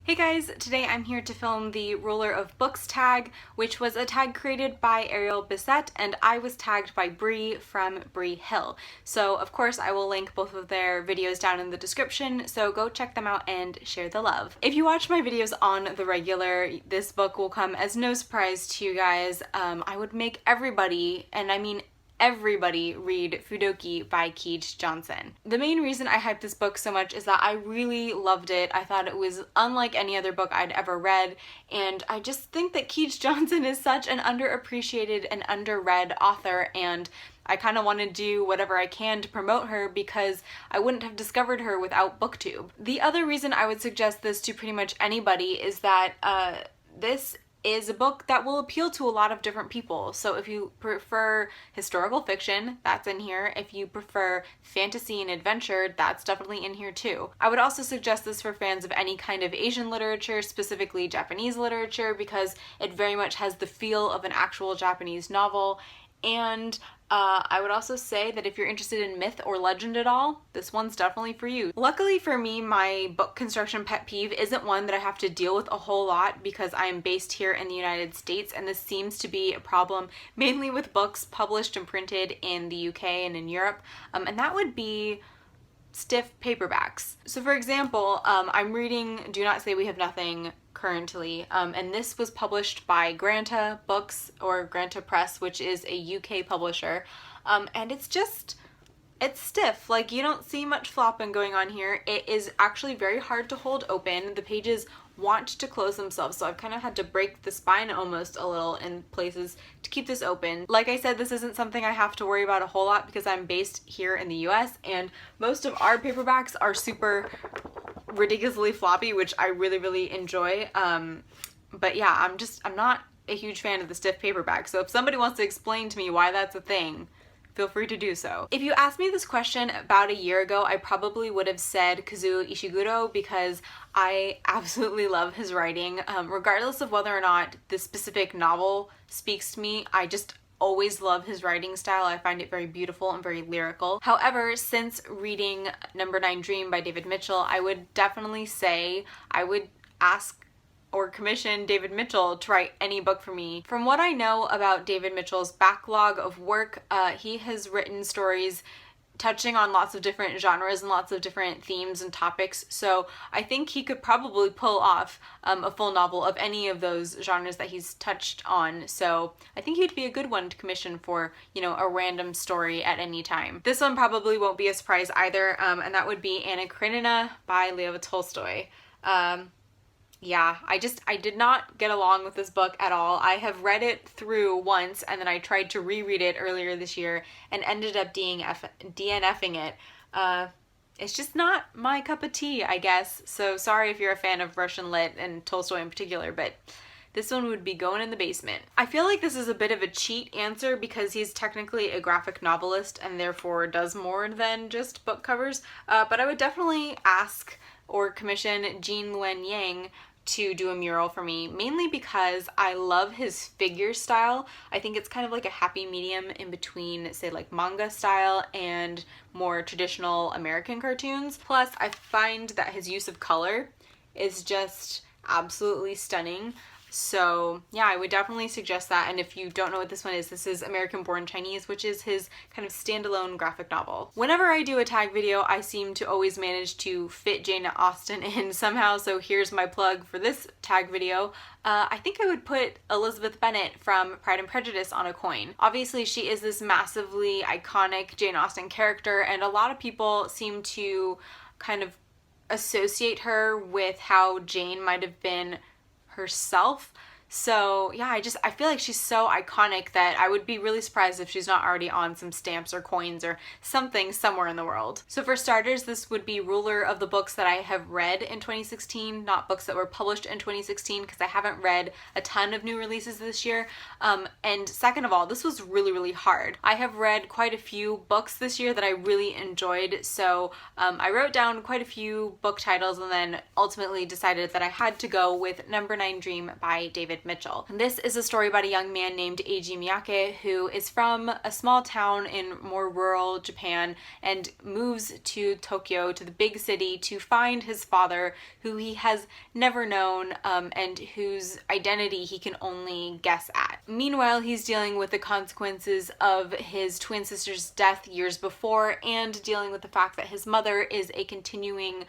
Hey guys, today I'm here to film the Ruler of Books tag, which was a tag created by Ariel Bissett, and I was tagged by Bree from Bree Hill. So of course I will link both of their videos down in the description, so go check them out and share the love. If you watch my videos on the regular, this book will come as no surprise to you guys. I would make everybody, and I mean everybody, read Fudoki by Keith Johnson. The main reason I hyped this book so much is that I really loved it. I thought it was unlike any other book I'd ever read, and I just think that Keith Johnson is such an underappreciated and underread author, and I kind of want to do whatever I can to promote her because I wouldn't have discovered her without BookTube. The other reason I would suggest this to pretty much anybody is that this is a book that will appeal to a lot of different people. So if you prefer historical fiction, that's in here. If you prefer fantasy and adventure, that's definitely in here too. I would also suggest this for fans of any kind of Asian literature, specifically Japanese literature, because it very much has the feel of an actual Japanese novel. And I would also say that if you're interested in myth or legend at all, this one's definitely for you. Luckily for me, my book construction pet peeve isn't one that I have to deal with a whole lot because I am based here in the United States, and this seems to be a problem mainly with books published and printed in the UK and in Europe, and that would be stiff paperbacks. So for example, I'm reading Do Not Say We Have Nothing currently, and this was published by Granta Books, or Granta Press, which is a UK publisher, and it's stiff. Like, you don't see much flopping going on here. It is actually very hard to hold open. The pages want to close themselves, so I've kind of had to break the spine almost a little in places to keep this open. Like I said, this isn't something I have to worry about a whole lot because I'm based here in the US, and most of our paperbacks are super ridiculously floppy, which I really enjoy. But yeah, I'm not a huge fan of the stiff paperback, so if somebody wants to explain to me why that's a thing, feel free to do so. If you asked me this question about a year ago, I probably would have said Kazuo Ishiguro because I absolutely love his writing. Regardless of whether or not this specific novel speaks to me, I just always love his writing style. I find it very beautiful and very lyrical. However, since reading Number 9 Dream by David Mitchell, I would definitely say I would ask or commission David Mitchell to write any book for me. From what I know about David Mitchell's backlog of work, he has written stories touching on lots of different genres and lots of different themes and topics, so I think he could probably pull off a full novel of any of those genres that he's touched on, so I think he'd be a good one to commission for, you know, a random story at any time. This one probably won't be a surprise either, and that would be Anna Karenina by Leo Tolstoy. Yeah, I did not get along with this book at all. I have read it through once, and then I tried to reread it earlier this year and ended up DNFing it. It's just not my cup of tea, I guess. So sorry if you're a fan of Russian lit and Tolstoy in particular, but this one would be going in the basement. I feel like this is a bit of a cheat answer because he's technically a graphic novelist and therefore does more than just book covers, but I would definitely ask or commission Luen Yang to do a mural for me, mainly because I love his figure style. I think it's kind of like a happy medium in between, say, like manga style and more traditional American cartoons. Plus, I find that his use of color is just absolutely stunning. So yeah, I would definitely suggest that. And if you don't know what this one is, this is American Born Chinese, which is his kind of standalone graphic novel. Whenever I do a tag video, I seem to always manage to fit Jane Austen in somehow, so here's my plug for this tag video. I think I would put Elizabeth Bennet from Pride and Prejudice on a coin. Obviously, she is this massively iconic Jane Austen character, and a lot of people seem to kind of associate her with how Jane might have been herself. So yeah, I feel like she's so iconic that I would be really surprised if she's not already on some stamps or coins or something somewhere in the world. So for starters, this would be ruler of the books that I have read in 2016, not books that were published in 2016, because I haven't read a ton of new releases this year. And second of all, this was really hard. I have read quite a few books this year that I really enjoyed, so I wrote down quite a few book titles and then ultimately decided that I had to go with Number 9 Dream by David David Mitchell. This is a story about a young man named Eiji Miyake who is from a small town in more rural Japan and moves to Tokyo, to the big city, to find his father, who he has never known and whose identity he can only guess at. Meanwhile, he's dealing with the consequences of his twin sister's death years before and dealing with the fact that his mother is a continuing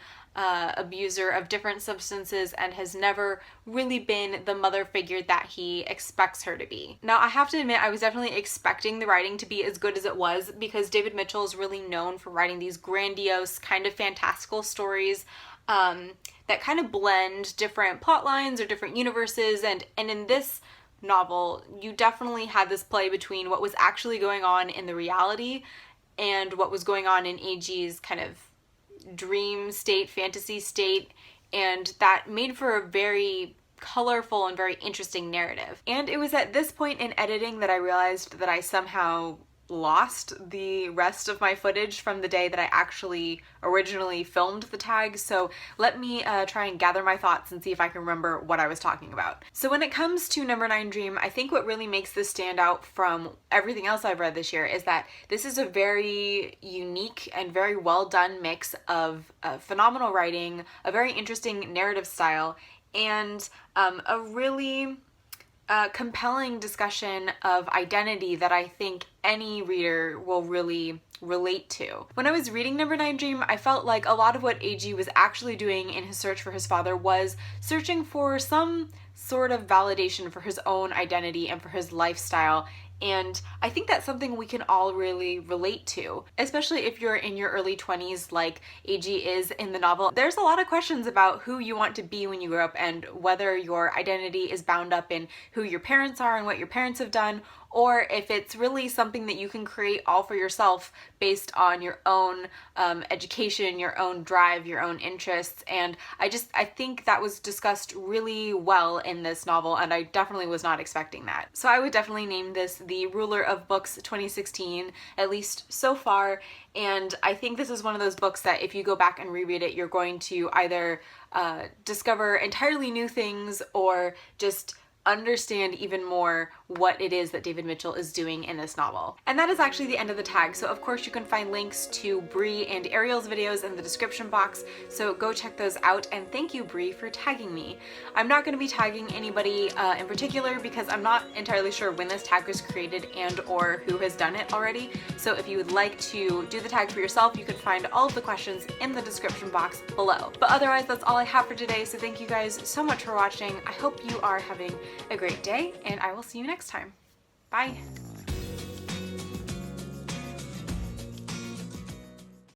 abuser of different substances and has never really been the mother figure that he expects her to be. Now, I have to admit, I was definitely expecting the writing to be as good as it was, because David Mitchell is really known for writing these grandiose, kind of fantastical stories that kind of blend different plot lines or different universes, and in this novel, you definitely had this play between what was actually going on in the reality and what was going on in Eiji's kind of dream state, fantasy state, and that made for a very colorful and very interesting narrative. And it was at this point in editing that I realized that I somehow lost the rest of my footage from the day that I actually originally filmed the tag, so let me try and gather my thoughts and see if I can remember what I was talking about. So when it comes to Number 9 Dream, I think what really makes this stand out from everything else I've read this year is that this is a very unique and very well done mix of phenomenal writing, a very interesting narrative style, and a really compelling discussion of identity that I think any reader will really relate to. When I was reading Number 9 Dream, I felt like a lot of what Eiji was actually doing in his search for his father was searching for some sort of validation for his own identity and for his lifestyle. And I think that's something we can all really relate to, especially if you're in your early 20s like Eiji is in the novel. There's a lot of questions about who you want to be when you grow up and whether your identity is bound up in who your parents are and what your parents have done, or if it's really something that you can create all for yourself based on your own education, your own drive, your own interests. And I think that was discussed really well in this novel, and I definitely was not expecting that. So I would definitely name this the Ruler of Books 2016, at least so far. And I think this is one of those books that if you go back and reread it, you're going to either discover entirely new things or just understand even more what it is that David Mitchell is doing in this novel. And that is actually the end of the tag, so of course you can find links to Bree and Ariel's videos in the description box, so go check those out, and thank you, Bree, for tagging me. I'm not going to be tagging anybody in particular because I'm not entirely sure when this tag was created and or who has done it already, so if you would like to do the tag for yourself, you can find all of the questions in the description box below. But otherwise, that's all I have for today, so thank you guys so much for watching. I hope you are having a great day, and I will see you next time. Bye!